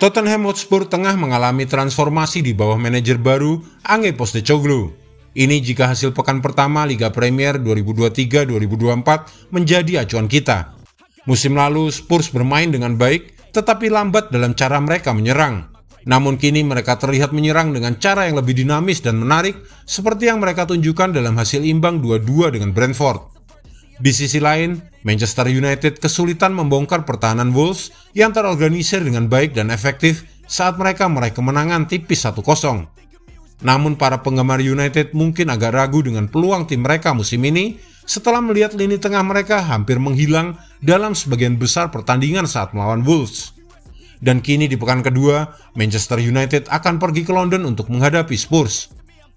Tottenham Hotspur tengah mengalami transformasi di bawah manajer baru Ange Postecoglou. Ini jika hasil pekan pertama Liga Premier 2023-2024 menjadi acuan kita. Musim lalu Spurs bermain dengan baik, tetapi lambat dalam cara mereka menyerang. Namun kini mereka terlihat menyerang dengan cara yang lebih dinamis dan menarik, seperti yang mereka tunjukkan dalam hasil imbang 2-2 dengan Brentford. Di sisi lain, Manchester United kesulitan membongkar pertahanan Wolves yang terorganisir dengan baik dan efektif saat mereka meraih kemenangan tipis 1-0. Namun para penggemar United mungkin agak ragu dengan peluang tim mereka musim ini setelah melihat lini tengah mereka hampir menghilang dalam sebagian besar pertandingan saat melawan Wolves. Dan kini di pekan kedua, Manchester United akan pergi ke London untuk menghadapi Spurs.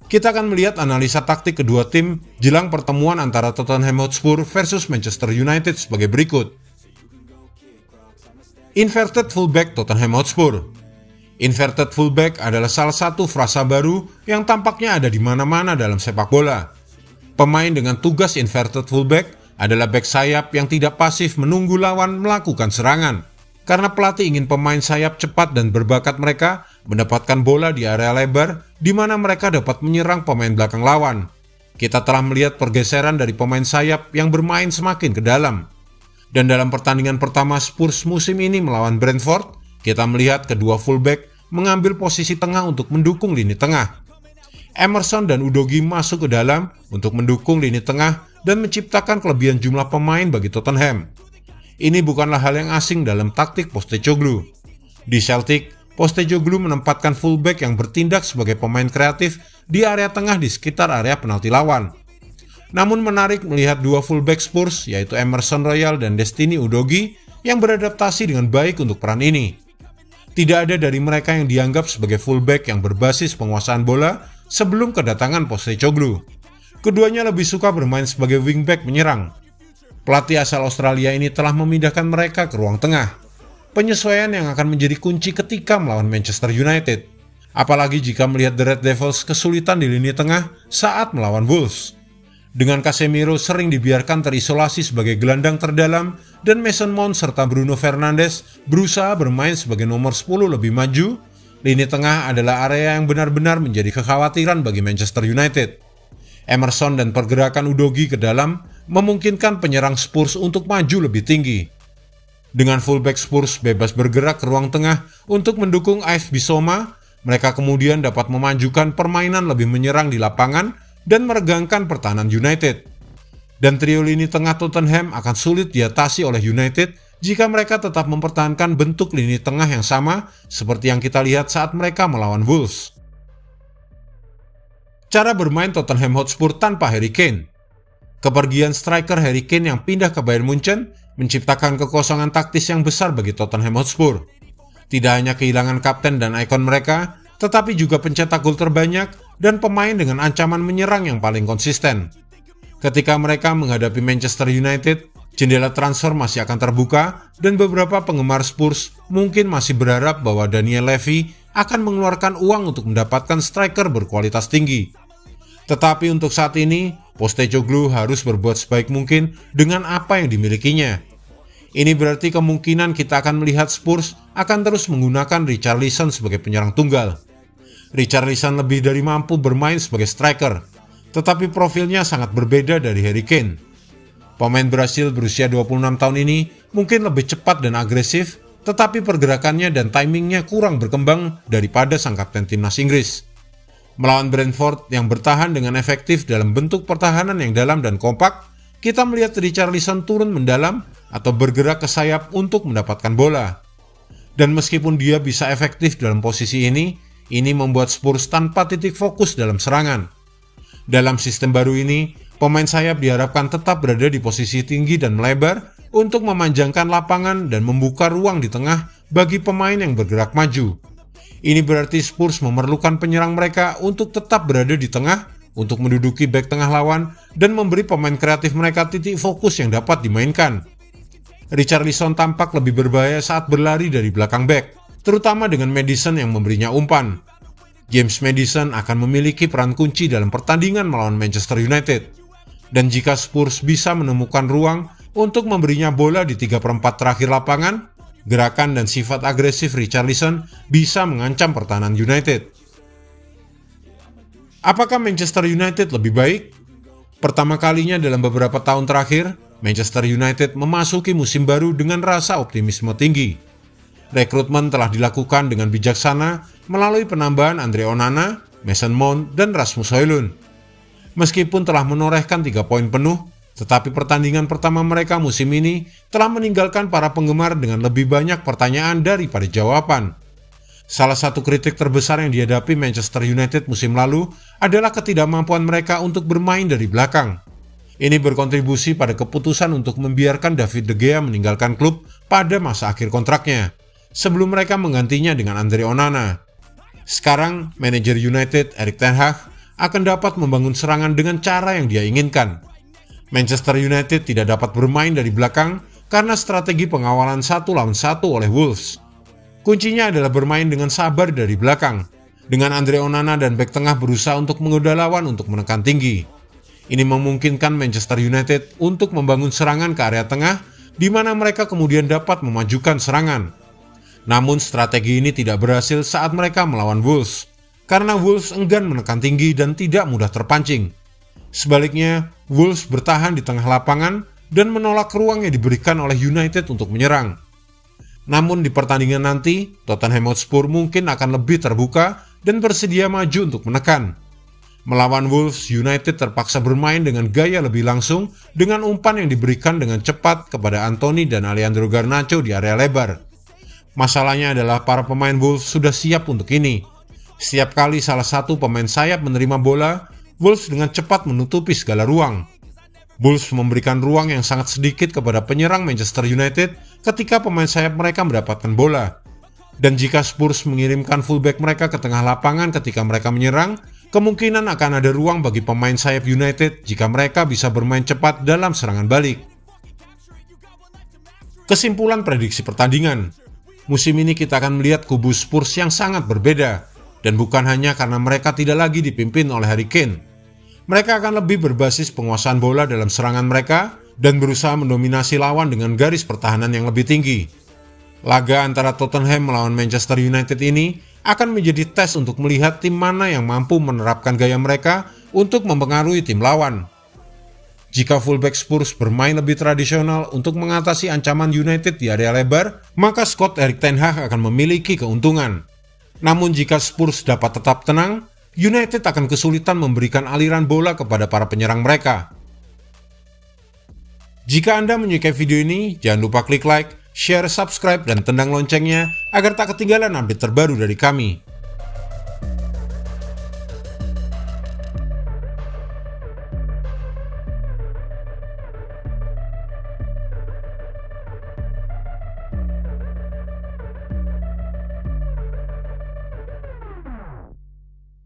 Kita akan melihat analisa taktik kedua tim jelang pertemuan antara Tottenham Hotspur versus Manchester United sebagai berikut. Inverted fullback Tottenham Hotspur. Inverted fullback adalah salah satu frasa baru yang tampaknya ada di mana-mana dalam sepak bola. Pemain dengan tugas inverted fullback adalah bek sayap yang tidak pasif menunggu lawan melakukan serangan. Karena pelatih ingin pemain sayap cepat dan berbakat mereka mendapatkan bola di area lebar di mana mereka dapat menyerang pemain belakang lawan. Kita telah melihat pergeseran dari pemain sayap yang bermain semakin ke dalam. Dan dalam pertandingan pertama Spurs musim ini melawan Brentford, kita melihat kedua fullback mengambil posisi tengah untuk mendukung lini tengah. Emerson dan Udogie masuk ke dalam untuk mendukung lini tengah dan menciptakan kelebihan jumlah pemain bagi Tottenham. Ini bukanlah hal yang asing dalam taktik Postecoglou. Di Celtic, Postecoglou menempatkan fullback yang bertindak sebagai pemain kreatif di area tengah di sekitar area penalti lawan. Namun menarik melihat dua fullback Spurs yaitu Emerson Royal dan Destiny Udogie yang beradaptasi dengan baik untuk peran ini. Tidak ada dari mereka yang dianggap sebagai fullback yang berbasis penguasaan bola sebelum kedatangan Postecoglou. Keduanya lebih suka bermain sebagai wingback menyerang. Pelatih asal Australia ini telah memindahkan mereka ke ruang tengah. Penyesuaian yang akan menjadi kunci ketika melawan Manchester United. Apalagi jika melihat The Red Devils kesulitan di lini tengah saat melawan Wolves. Dengan Casemiro sering dibiarkan terisolasi sebagai gelandang terdalam dan Mason Mount serta Bruno Fernandes berusaha bermain sebagai nomor 10 lebih maju, lini tengah adalah area yang benar-benar menjadi kekhawatiran bagi Manchester United. Emerson dan pergerakan Udogie ke dalam memungkinkan penyerang Spurs untuk maju lebih tinggi. Dengan fullback Spurs bebas bergerak ke ruang tengah untuk mendukung AS Bissouma, mereka kemudian dapat memajukan permainan lebih menyerang di lapangan dan meregangkan pertahanan United. Dan trio lini tengah Tottenham akan sulit diatasi oleh United jika mereka tetap mempertahankan bentuk lini tengah yang sama seperti yang kita lihat saat mereka melawan Wolves. Cara bermain Tottenham Hotspur tanpa Harry Kane. Kepergian striker Harry Kane yang pindah ke Bayern Munchen menciptakan kekosongan taktis yang besar bagi Tottenham Hotspur. Tidak hanya kehilangan kapten dan ikon mereka, tetapi juga pencetak gol terbanyak dan pemain dengan ancaman menyerang yang paling konsisten. Ketika mereka menghadapi Manchester United, jendela transfer masih akan terbuka dan beberapa penggemar Spurs mungkin masih berharap bahwa Daniel Levy akan mengeluarkan uang untuk mendapatkan striker berkualitas tinggi. Tetapi untuk saat ini, Postecoglou harus berbuat sebaik mungkin dengan apa yang dimilikinya. Ini berarti kemungkinan kita akan melihat Spurs akan terus menggunakan Richarlison sebagai penyerang tunggal. Richarlison lebih dari mampu bermain sebagai striker, tetapi profilnya sangat berbeda dari Harry Kane. Pemain Brasil berusia 26 tahun ini mungkin lebih cepat dan agresif, tetapi pergerakannya dan timingnya kurang berkembang daripada sang kapten timnas Inggris. Melawan Brentford yang bertahan dengan efektif dalam bentuk pertahanan yang dalam dan kompak, kita melihat Richarlison turun mendalam atau bergerak ke sayap untuk mendapatkan bola. Dan meskipun dia bisa efektif dalam posisi ini membuat Spurs tanpa titik fokus dalam serangan. Dalam sistem baru ini, pemain sayap diharapkan tetap berada di posisi tinggi dan melebar untuk memanjangkan lapangan dan membuka ruang di tengah bagi pemain yang bergerak maju. Ini berarti Spurs memerlukan penyerang mereka untuk tetap berada di tengah untuk menduduki bek tengah lawan dan memberi pemain kreatif mereka titik fokus yang dapat dimainkan. Richarlison tampak lebih berbahaya saat berlari dari belakang bek, terutama dengan Maddison yang memberinya umpan. James Maddison akan memiliki peran kunci dalam pertandingan melawan Manchester United. Dan jika Spurs bisa menemukan ruang untuk memberinya bola di 3/4 terakhir lapangan, gerakan dan sifat agresif Richarlison bisa mengancam pertahanan United. Apakah Manchester United lebih baik? Pertama kalinya dalam beberapa tahun terakhir, Manchester United memasuki musim baru dengan rasa optimisme tinggi. Rekrutmen telah dilakukan dengan bijaksana melalui penambahan Andre Onana, Mason Mount, dan Rasmus Højlund. Meskipun telah menorehkan 3 poin penuh, tetapi pertandingan pertama mereka musim ini telah meninggalkan para penggemar dengan lebih banyak pertanyaan daripada jawaban. Salah satu kritik terbesar yang dihadapi Manchester United musim lalu adalah ketidakmampuan mereka untuk bermain dari belakang. Ini berkontribusi pada keputusan untuk membiarkan David De Gea meninggalkan klub pada masa akhir kontraknya, sebelum mereka menggantinya dengan Andre Onana. Sekarang, manajer United Erik ten Hag akan dapat membangun serangan dengan cara yang dia inginkan. Manchester United tidak dapat bermain dari belakang karena strategi pengawalan 1 lawan 1 oleh Wolves. Kuncinya adalah bermain dengan sabar dari belakang, dengan Andre Onana dan bek tengah berusaha untuk menggoda lawan untuk menekan tinggi. Ini memungkinkan Manchester United untuk membangun serangan ke area tengah, di mana mereka kemudian dapat memajukan serangan. Namun strategi ini tidak berhasil saat mereka melawan Wolves, karena Wolves enggan menekan tinggi dan tidak mudah terpancing. Sebaliknya, Wolves bertahan di tengah lapangan dan menolak ruang yang diberikan oleh United untuk menyerang. Namun di pertandingan nanti, Tottenham Hotspur mungkin akan lebih terbuka dan bersedia maju untuk menekan. Melawan Wolves, United terpaksa bermain dengan gaya lebih langsung dengan umpan yang diberikan dengan cepat kepada Anthony dan Alejandro Garnacho di area lebar. Masalahnya adalah para pemain Wolves sudah siap untuk ini. Setiap kali salah satu pemain sayap menerima bola, Wolves dengan cepat menutupi segala ruang. Wolves memberikan ruang yang sangat sedikit kepada penyerang Manchester United ketika pemain sayap mereka mendapatkan bola. Dan jika Spurs mengirimkan fullback mereka ke tengah lapangan ketika mereka menyerang, kemungkinan akan ada ruang bagi pemain sayap United jika mereka bisa bermain cepat dalam serangan balik. Kesimpulan prediksi pertandingan. Musim ini kita akan melihat kubu Spurs yang sangat berbeda, dan bukan hanya karena mereka tidak lagi dipimpin oleh Harry Kane. Mereka akan lebih berbasis penguasaan bola dalam serangan mereka dan berusaha mendominasi lawan dengan garis pertahanan yang lebih tinggi. Laga antara Tottenham melawan Manchester United ini akan menjadi tes untuk melihat tim mana yang mampu menerapkan gaya mereka untuk mempengaruhi tim lawan. Jika fullback Spurs bermain lebih tradisional untuk mengatasi ancaman United di area lebar, maka Scott Erik ten Hag akan memiliki keuntungan. Namun jika Spurs dapat tetap tenang, United akan kesulitan memberikan aliran bola kepada para penyerang mereka. Jika Anda menyukai video ini, jangan lupa klik like, share, subscribe, dan tendang loncengnya agar tak ketinggalan update terbaru dari kami.